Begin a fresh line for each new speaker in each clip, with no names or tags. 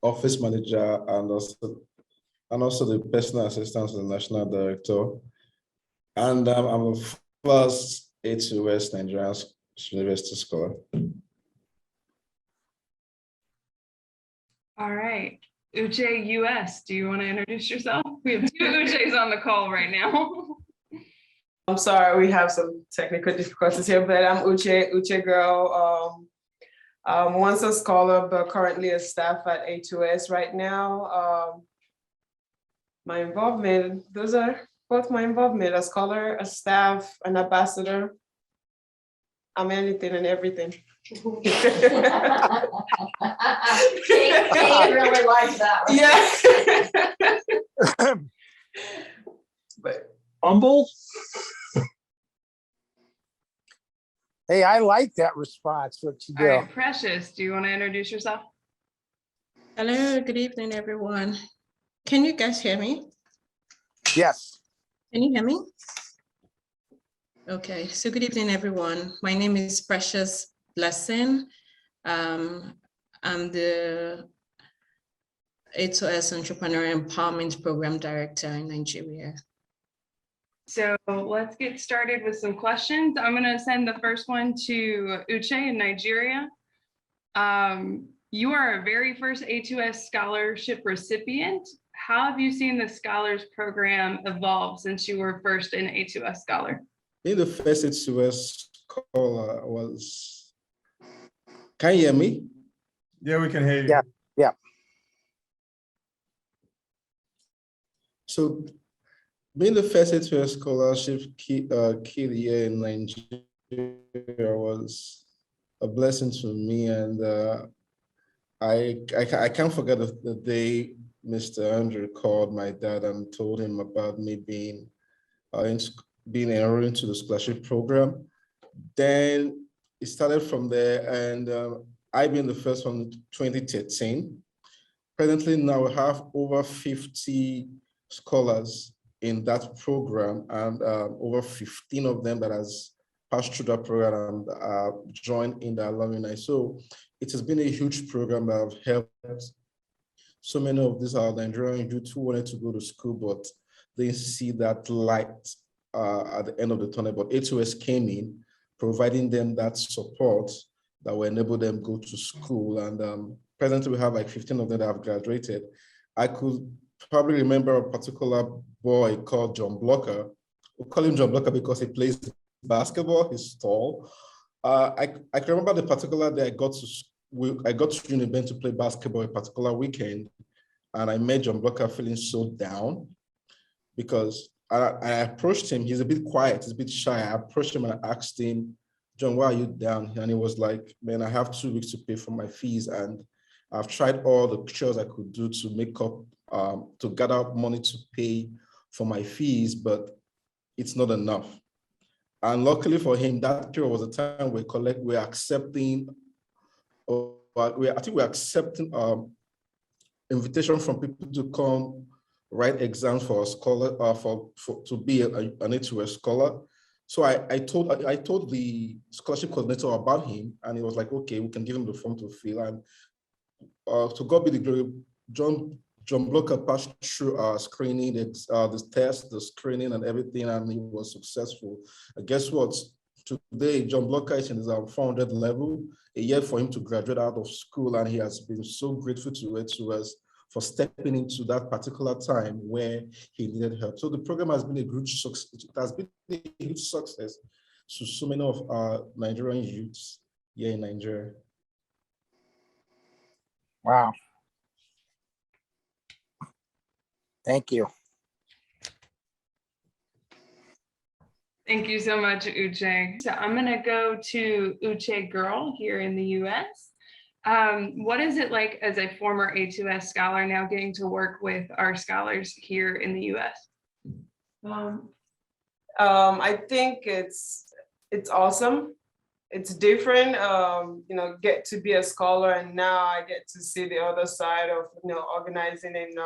office manager, and also the personal assistant to the national director. And I'm a first A2S Nigerian University Scholar.
All right, Uche US, do you want to introduce yourself? We have two Uches on the call right now.
I'm sorry, we have some technical difficulties here, but I'm Uche girl. Once a scholar, but currently a staff at A2S right now. My involvement, those are both my involvement, a scholar, a staff, an ambassador. I'm anything and everything.
Kate really likes that one.
Yeah. But
Humble. Hey, I like that response. What you do?
All right, Precious, do you want to introduce yourself?
Hello, good evening, everyone. Can you guys hear me?
Yes.
Can you hear me? Okay, so good evening, everyone. My name is Precious Blessing. I'm the A2S Entrepreneur Empowerment Program Director in Nigeria.
So let's get started with some questions. I'm going to send the first one to Uche in Nigeria. You are a very first A2S scholarship recipient. How have you seen the Scholars Program evolve since you were first an A2S Scholar?
Being the first A2S Scholar was, can you hear me?
Yeah, we can hear you.
Yeah. Yeah.
So being the first A2S scholarship kid here in Nigeria was a blessing to me, and I can't forget the day Mr. Andrew called my dad and told him about me being enrolled into the scholarship program. Then it started from there, and I being the first one in 2013. Presently now we have over 50 scholars in that program, and over 15 of them that has passed through that program and joined in the alumni. So it has been a huge program that have helped so many of these Nigerian youth who wanted to go to school, but they see that light at the end of the tunnel. But A2S came in, providing them that support that will enable them go to school. And presently we have like 15 of them that have graduated. I could probably remember a particular boy called John Blocker. We call him John Blocker because he plays basketball, he's tall. I can remember the particular day I got to Uniben to play basketball a particular weekend, and I met John Blocker feeling so down because I approached him. He's a bit quiet, he's a bit shy. I approached him and I asked him, John, why are you down? And he was like, man, I have 2 weeks to pay for my fees, and I've tried all the chores I could do to make up, to gather up money to pay for my fees, but it's not enough. And luckily for him, that period was a time we're accepting invitation from people to come write exams for a scholar, to be an A2S scholar. So I told the scholarship coordinator about him, and he was like, okay, we can give him the form to fill. And to God be the glory, John Blocker passed through screening, the test, the screening and everything, and he was successful. Guess what? Today, John Blocker is in his 400 level, a year for him to graduate out of school, and he has been so grateful to us for stepping into that particular time where he needed help. So the program has been a huge success. It has been a huge success to so many of our Nigerian youths here in Nigeria.
Wow. Thank you.
Thank you so much, Uche. So I'm gonna go to Uche Girl here in the US. What is it like as a former A2S scholar now getting to work with our scholars here in the US?
I think it's awesome. It's different, get to be a scholar, and now I get to see the other side of, organizing, and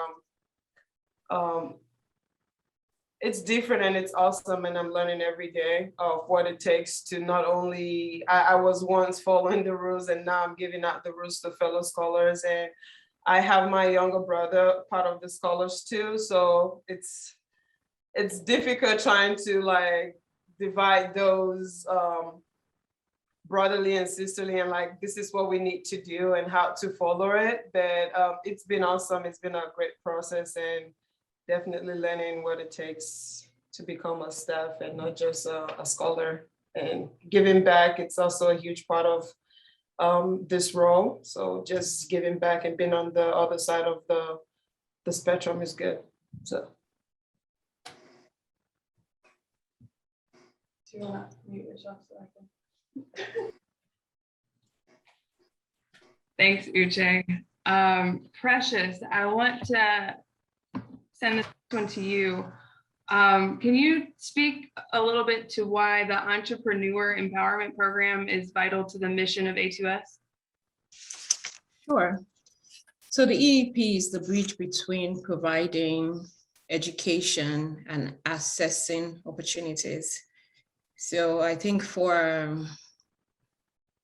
it's different and it's awesome, and I'm learning every day of what it takes to not only, I was once following the rules, and now I'm giving out the rules to fellow scholars, and I have my younger brother part of the scholars too, so it's difficult trying to like divide those brotherly and sisterly and like this is what we need to do and how to follow it. But it's been awesome. It's been a great process and definitely learning what it takes to become a staff and not just a scholar, and giving back. It's also a huge part of this role. So just giving back and being on the other side of the spectrum is good. So.
Do you want to mute yourself so I can? Thanks, Uche. Precious, I want to send this one to you. Can you speak a little bit to why the Entrepreneur Empowerment Program is vital to the mission of A2S?
Sure. So the EEP is the bridge between providing education and assessing opportunities. So I think for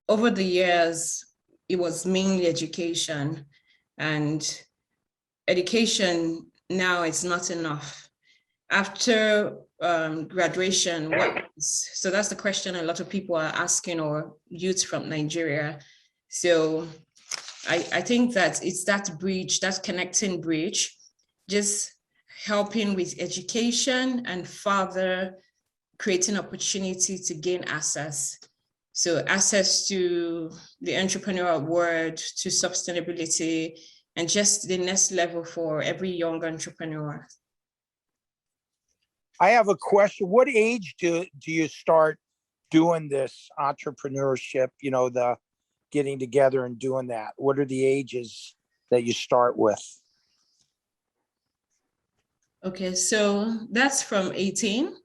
over the years, it was mainly education, and education now is not enough. After graduation, so that's the question a lot of people are asking, or youth from Nigeria. So I think that it's that bridge, that connecting bridge, just helping with education and further creating opportunity to gain access. So access to the entrepreneurial world, to sustainability, and just the next level for every young entrepreneur.
I have a question. What age do you start doing this entrepreneurship, you know, the getting together and doing that? What are the ages that you start with?
Okay, so that's from 18.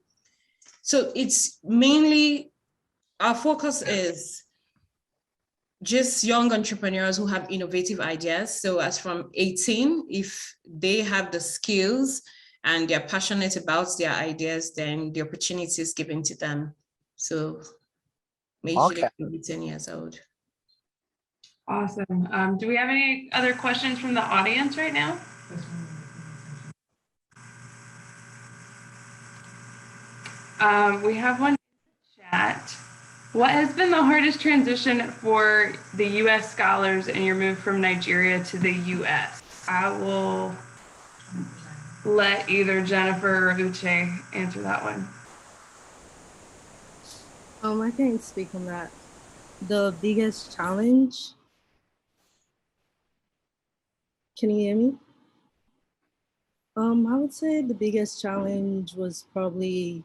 So it's mainly, our focus is just young entrepreneurs who have innovative ideas. So as from 18, if they have the skills and they're passionate about their ideas, then the opportunity is given to them. So majorly 10 years old.
Awesome. Do we have any other questions from the audience right now? We have one in the chat. What has been the hardest transition for the U.S. scholars in your move from Nigeria to the U.S.? I will let either Jennifer or Uche answer that one.
I can speak on that. The biggest challenge. Can you hear me? I would say the biggest challenge was probably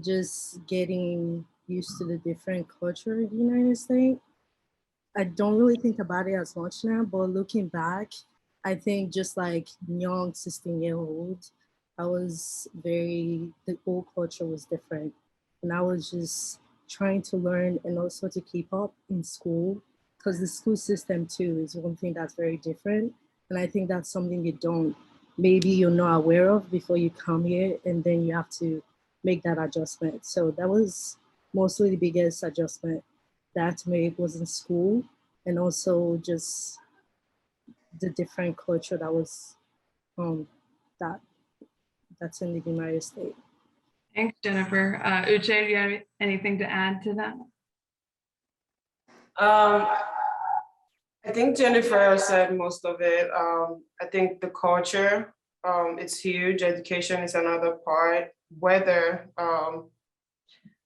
just getting used to the different culture of the United States. I don't really think about it as much now, but looking back, I think just like young 16-year-old, the whole culture was different. And I was just trying to learn and also to keep up in school, because the school system too is one thing that's very different. And I think that's something maybe you're not aware of before you come here, and then you have to make that adjustment. So that was mostly the biggest adjustment that made was in school, and also just the different culture that was that's in the United States.
Thanks, Jennifer. Uche, do you have anything to add to that?
I think Jennifer said most of it. I think the culture, it's huge. Education is another part. Weather,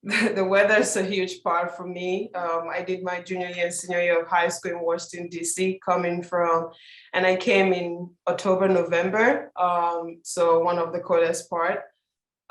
the weather is a huge part for me. I did my junior year and senior year of high school in Washington, D.C., and I came in October, November. So one of the coldest part.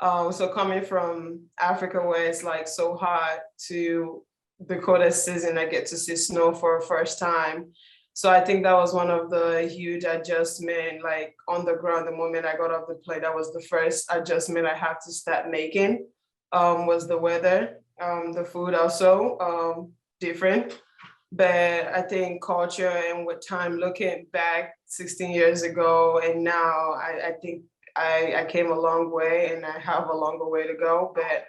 So coming from Africa, where it's like so hot, to the coldest season, I get to see snow for the first time. So I think that was one of the huge adjustment, like on the ground, the moment I got off the plane, that was the first adjustment I had to start making, was the weather. The food also different, but I think culture and with time, looking back 16 years ago and now, I think I came a long way and I have a longer way to go, but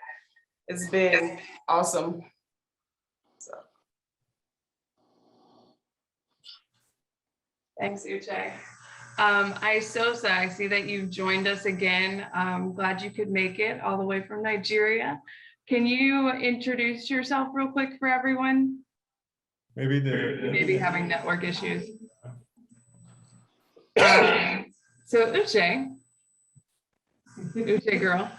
it's been awesome. So.
Thanks, Uche. Isosa, I see that you've joined us again. I'm glad you could make it all the way from Nigeria. Can you introduce yourself real quick for everyone?
Maybe
You may be having network issues. So Uche girl,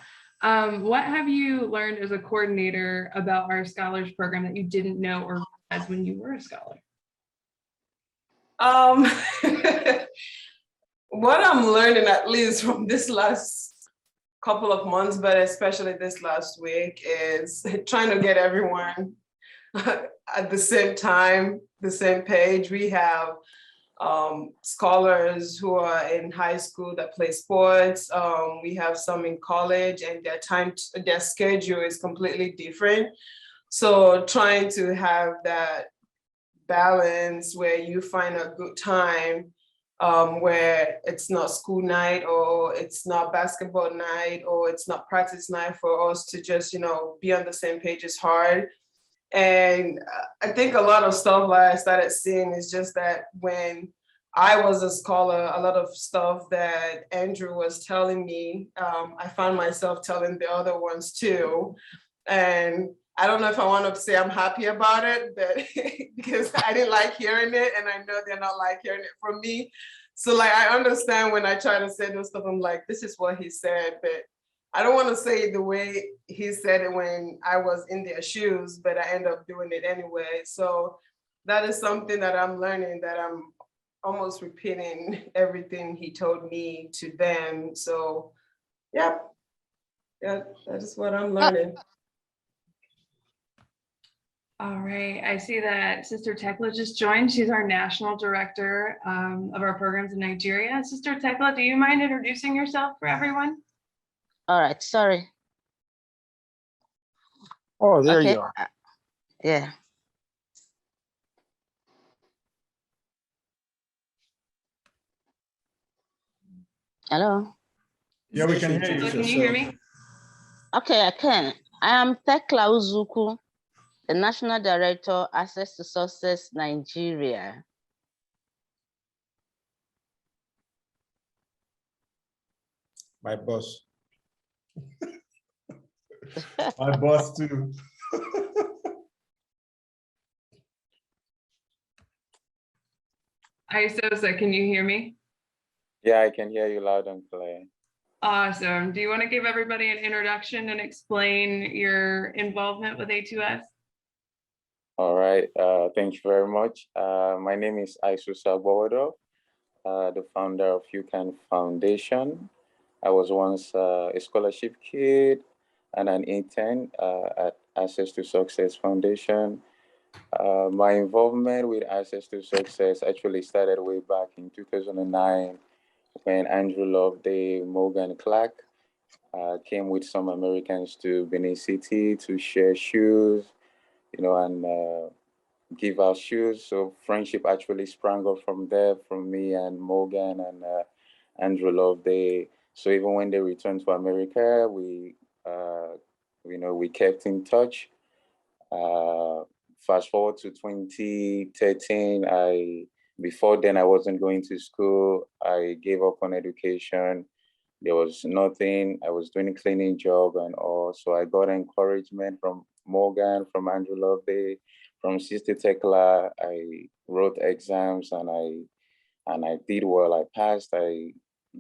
what have you learned as a coordinator about our scholars program that you didn't know or realize when you were a scholar?
What I'm learning, at least from this last couple of months, but especially this last week, is trying to get everyone at the same time, the same page. We have scholars who are in high school that play sports. We have some in college, and their schedule is completely different. So trying to have that balance where you find a good time where it's not school night, or it's not basketball night, or it's not practice night, for us to just, be on the same page is hard. And I think a lot of stuff that I started seeing is just that when I was a scholar, a lot of stuff that Andrew was telling me, I found myself telling the other ones too. And I don't know if I want to say I'm happy about it, but because I didn't like hearing it, and I know they're not like hearing it from me. So like, I understand when I try to say those stuff, I'm like, this is what he said, but I don't want to say it the way he said it when I was in their shoes, but I end up doing it anyway. So that is something that I'm learning, that I'm almost repeating everything he told me to them. So yeah, that is what I'm learning.
All right, I see that Sister Tecla just joined. She's our national director of our programs in Nigeria. Sister Tecla, do you mind introducing yourself for everyone?
All right, sorry.
Oh, there
Okay.
you are.
Yeah. Hello.
Yeah, we can hear you.
Can you hear me?
Okay, I can. I am Tecla Uzuku, the National Director, Access to Success, Nigeria.
My boss.
My boss too.
Isosa, can you hear me?
Yeah, I can hear you loud and clear.
Awesome. Do you want to give everybody an introduction and explain your involvement with A2S?
All right, thank you very much. My name is Isosa Bowodo, the founder of UCAN Foundation. I was once a scholarship kid and an intern at Access to Success Foundation. My involvement with Access to Success actually started way back in 2009 when Andrew Loveday, Morgan Clark came with some Americans to Benin City to share shoes, and give out shoes. So friendship actually sprang up from there, from me and Morgan and Andrew Loveday. So even when they returned to America, we kept in touch. Fast forward to 2013, before then I wasn't going to school. I gave up on education. There was nothing. I was doing a cleaning job and all. So I got encouragement from Morgan, from Andrew Loveday, from Sister Tecla. I wrote exams and I did well. I passed. I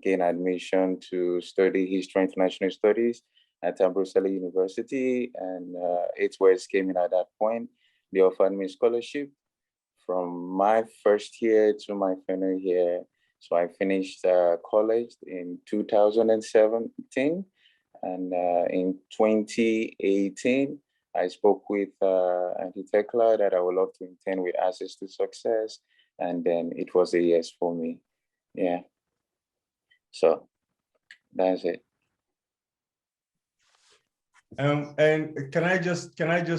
gained admission to study History and International Studies at Brussels University, and A2S came in at that point. They offered me a scholarship from my first year to my final year. So I finished college in 2017, and in 2018, I spoke with Auntie Tecla that I would love to intern with Access to Success, and then it was a yes for me. Yeah. So that's it.
And can I just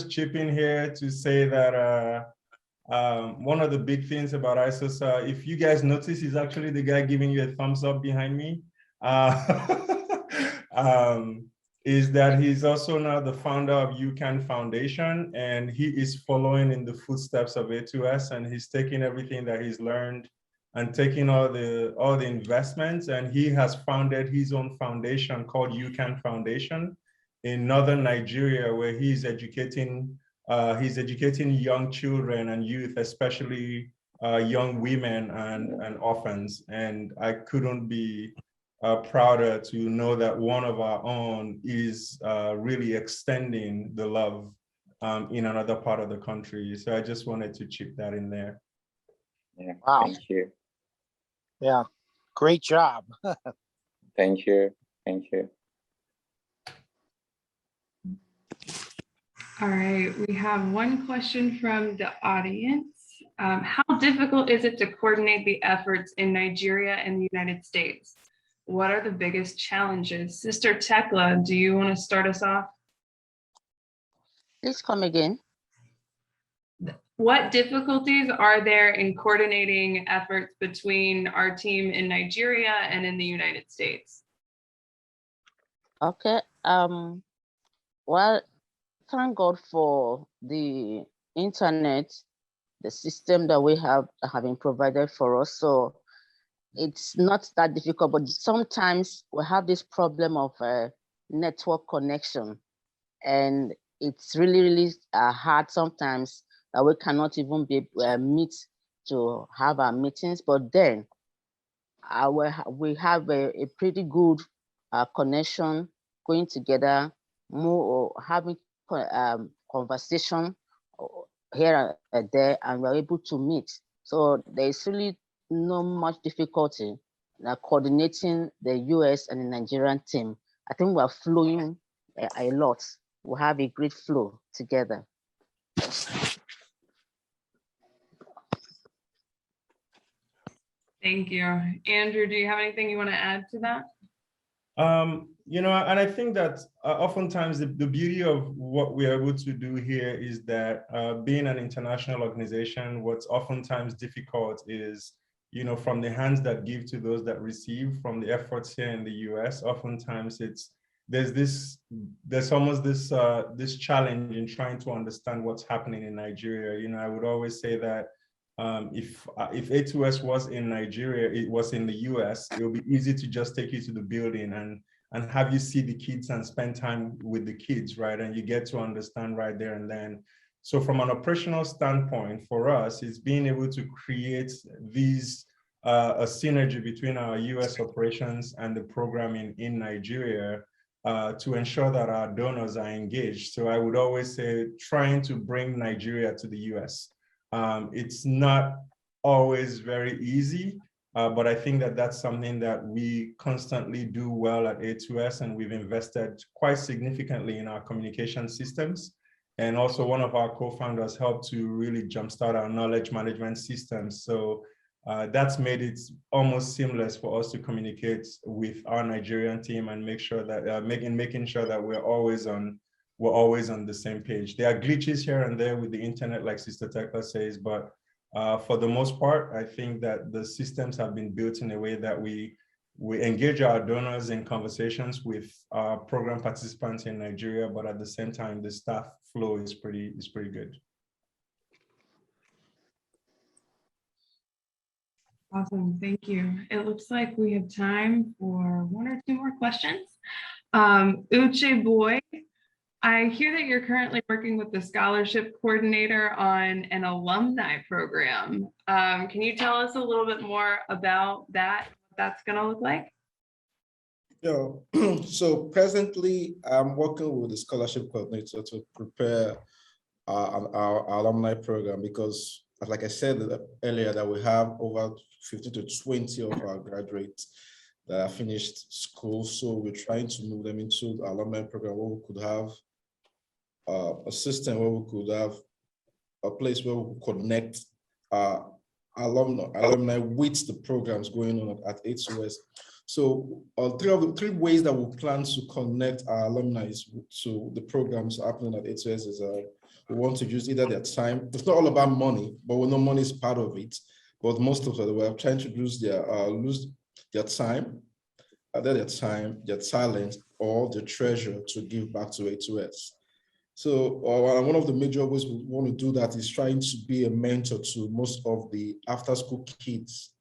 chip in here to say that one of the big things about ISOS, if you guys notice, is actually the guy giving you a thumbs up behind me. Is that he's also now the founder of UCAN Foundation, and he is following in the footsteps of A2S, and he's taking everything that he's learned and taking all the investments, and he has founded his own foundation called UCAN Foundation in northern Nigeria, where he's educating young children and youth, especially young women and orphans. And I couldn't be prouder to know that one of our own is really extending the love in another part of the country. So I just wanted to chip that in there.
Yeah,
Wow.
thank you.
Yeah, great job.
Thank you. Thank you.
All right, we have one question from the audience. How difficult is it to coordinate the efforts in Nigeria and the United States? What are the biggest challenges? Sister Tecla, do you want to start us off?
Please come again.
What difficulties are there in coordinating efforts between our team in Nigeria and in the United States?
Okay. Well, thank God for the internet, the system that we have been provided for us. So it's not that difficult, but sometimes we have this problem of network connection, and it's really hard sometimes that we cannot even be meet to have our meetings. But then we have a pretty good connection, going together, more having conversation here and there, and we're able to meet. So there's really no much difficulty in coordinating the US and the Nigerian team. I think we're flowing a lot. We have a great flow together.
Thank you. Andrew, do you have anything you want to add to that?
You know, and I think that oftentimes the beauty of what we're able to do here is that being an international organization, what's oftentimes difficult is, you know, from the hands that give to those that receive, from the efforts here in the US, oftentimes there's almost this challenge in trying to understand what's happening in Nigeria. You know, I would always say that if A2S was in Nigeria, it was in the US, it would be easy to just take you to the building and have you see the kids and spend time with the kids, right? And you get to understand right there and then. So from an operational standpoint, for us, it's being able to create these a synergy between our US operations and the programming in Nigeria to ensure that our donors are engaged. So I would always say trying to bring Nigeria to the US. It's not always very easy, but I think that that's something that we constantly do well at A2S, and we've invested quite significantly in our communication systems. And also one of our co-founders helped to really jumpstart our knowledge management systems. So that's made it almost seamless for us to communicate with our Nigerian team and make sure that making sure that we're always on the same page. There are glitches here and there with the internet, like Sister Tecla says, but for the most part, I think that the systems have been built in a way that we engage our donors in conversations with our program participants in Nigeria, but at the same time, the staff flow is pretty good.
Awesome, thank you. It looks like we have time for one or two more questions. Uche Boy, I hear that you're currently working with the scholarship coordinator on an alumni program. Can you tell us a little bit more about that, what that's gonna look like?
Yeah, so presently I'm working with the scholarship coordinator to prepare our alumni program, because like I said earlier, that we have over 15 to 20 of our graduates that have finished school. So we're trying to move them into the alumni program where we could have a system where we could have a place where we connect alumni with the programs going on at A2S. So three ways that we plan to connect our alumni to the programs happening at A2S is we want to use either their time. It's not all about money, but we know money is part of it. But most of it, we're trying to use their time, either their time, their talent, or their treasure to give back to A2S. So one of the major ways we want to do that is trying to be a mentor to most of the after-school kids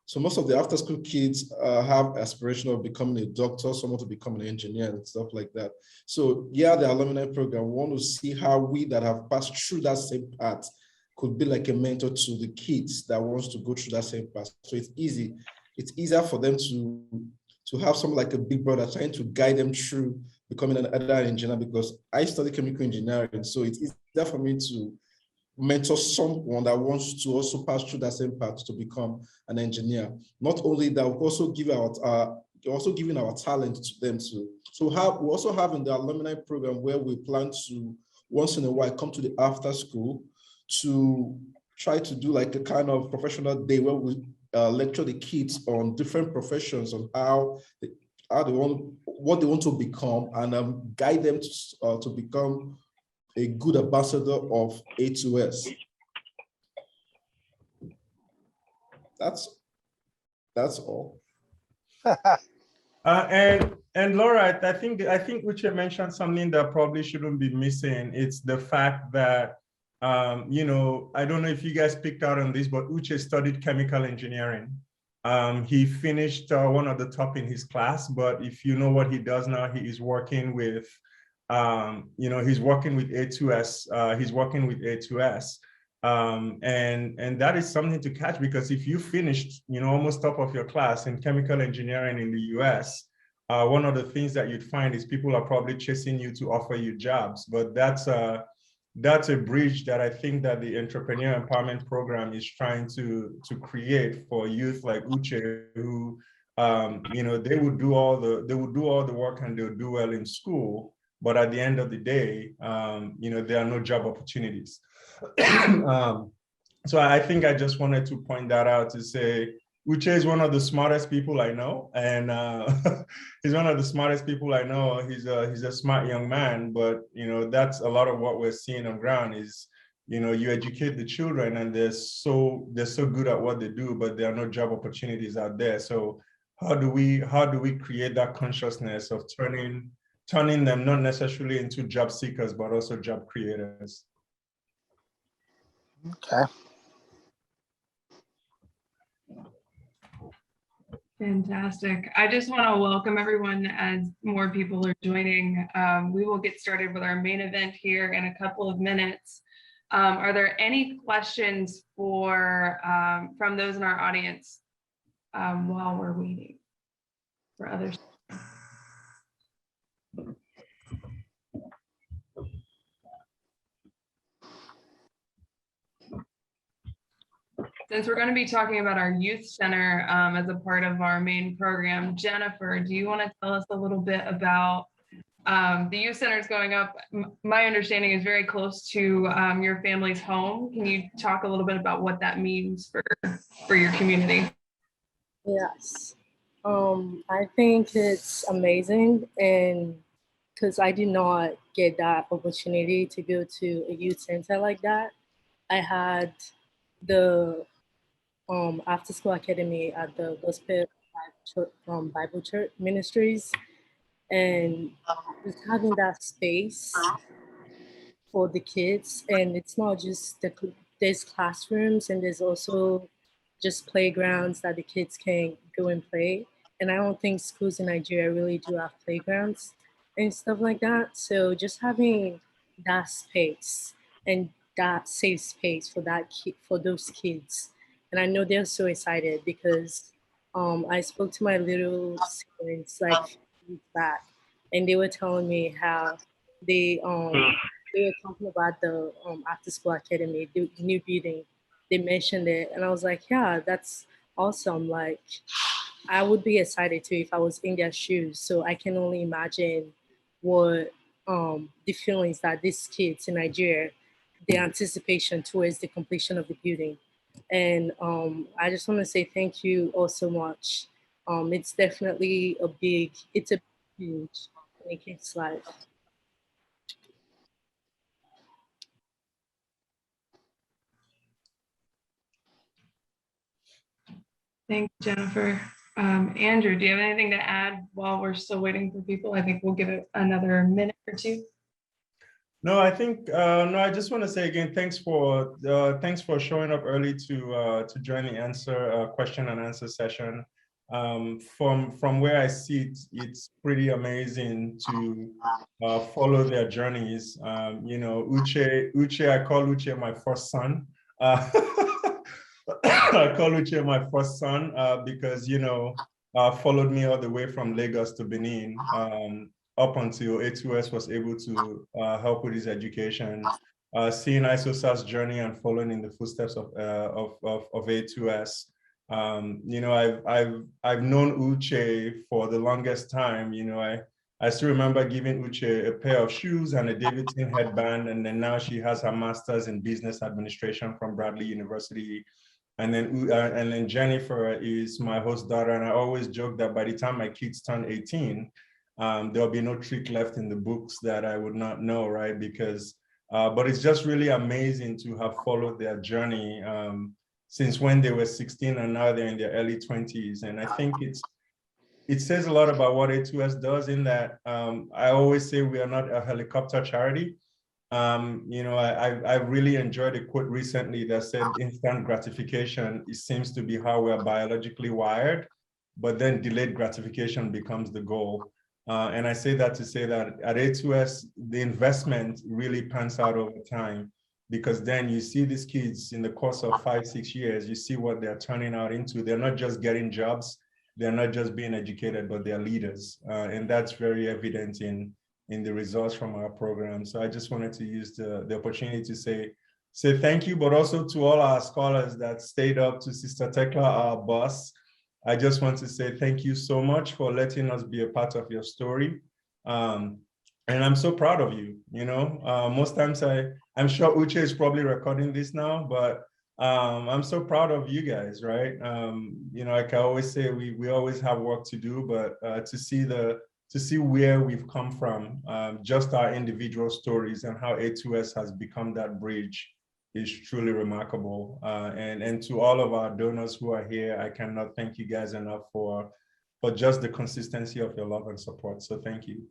So most of the after school kids have aspiration of becoming a doctor, someone to become an engineer and stuff like that. So yeah, the alumni program, we want to see how we that have passed through that same path could be like a mentor to the kids that wants to go through that same path. So it's easy. It's easier for them to have someone like a big brother trying to guide them through becoming an engineer, because I study chemical engineering. So it's easier for me to mentor someone that wants to also pass through that same path to become an engineer. Not only that, we also give giving our talent to them too. So we also have in the alumni program where we plan to once in a while come to the after school to try to do like a kind of professional day where we lecture the kids on different professions, on what they want to become, and guide them to become a good ambassador of A2S. That's all.
And Laura, I think Uche mentioned something that probably shouldn't be missing. It's the fact that you know, I don't know if you guys picked out on this, but Uche studied chemical engineering. He finished one of the top in his class, but if you know what he does now, he is working with, you know, he's working with A2S. He's working with A2S. And that is something to catch, because if you finished, you know, almost top of your class in chemical engineering in the US, one of the things that you'd find is people are probably chasing you to offer you jobs. But that's a bridge that I think that the Entrepreneur Empowerment Program is trying to create for youth like Uche, who you know, they would do all the work and they'll do well in school, but at the end of the day, you know, there are no job opportunities. So I think I just wanted to point that out to say Uche is one of the smartest people I know, and he's one of the smartest people I know. He's a smart young man, but you know, that's a lot of what we're seeing on ground is, you know, you educate the children and they're so good at what they do, but there are no job opportunities out there. So how do we create that consciousness of turning them not necessarily into job seekers, but also job creators?
Okay.
Fantastic. I just want to welcome everyone as more people are joining. We will get started with our main event here in a couple of minutes. Are there any questions from those in our audience while we're waiting for others? Since we're going to be talking about our youth center as a part of our main program, Jennifer, do you want to tell us a little bit about the youth center is going up? My understanding is very close to your family's home. Can you talk a little bit about what that means for your community?
Yes, I think it's amazing, and because I did not get that opportunity to go to a youth center like that. I had the after school academy at the Gospel Bible Church Ministries, and just having that space for the kids. And it's not just there's classrooms, and there's also just playgrounds that the kids can go and play. And I don't think schools in Nigeria really do have playgrounds and stuff like that. So just having that space and that safe space for for those kids. And I know they're so excited because I spoke to my little siblings like a few weeks back, and they were telling me how they were talking about the after school academy, the new building. They mentioned it, and I was like, yeah, that's awesome. Like, I would be excited too if I was in their shoes. So I can only imagine what the feelings that these kids in Nigeria, the anticipation towards the completion of the building. And I just want to say thank you all so much. It's definitely it's a huge in a kid's life.
Thanks, Jennifer. Andrew, do you have anything to add while we're still waiting for people? I think we'll give it another minute or two.
No, I think no. I just want to say again, thanks for showing up early to join the question and answer session. From where I sit, it's pretty amazing to follow their journeys. You know, Uche, I call Uche my first son. I call Uche my first son because, you know, followed me all the way from Lagos to Benin up until A2S was able to help with his education. Seeing ISOSA's journey and following in the footsteps of A2S. You know, I've known Uche for the longest time. You know, I still remember giving Uche a pair of shoes and a Davidson headband, and then now she has her master's in business administration from Bradley University. And then Jennifer is my host daughter, and I always joke that by the time my kids turn 18, there'll be no trick left in the books that I would not know, right? Because, but it's just really amazing to have followed their journey since when they were 16 and now they're in their early 20s. And I think it says a lot about what A2S does in that I always say we are not a helicopter charity. You know, I really enjoyed a quote recently that said instant gratification, it seems to be how we're biologically wired, but then delayed gratification becomes the goal. And I say that to say that at A2S, the investment really pans out over time, because then you see these kids in the course of 5-6 years, you see what they're turning out into. They're not just getting jobs, they're not just being educated, but they're leaders. And that's very evident in the results from our program. So I just wanted to use the opportunity to say thank you, but also to all our scholars that stayed up, to Sister Tecla, our boss. I just want to say thank you so much for letting us be a part of your story. And I'm so proud of you. You know, most times I'm sure Uche is probably recording this now, but I'm so proud of you guys, right? You know, like I always say, we always have work to do, but to see where we've come from, just our individual stories and how A2S has become that bridge is truly remarkable. And to all of our donors who are here, I cannot thank you guys enough for just the consistency of your love and support. So thank you.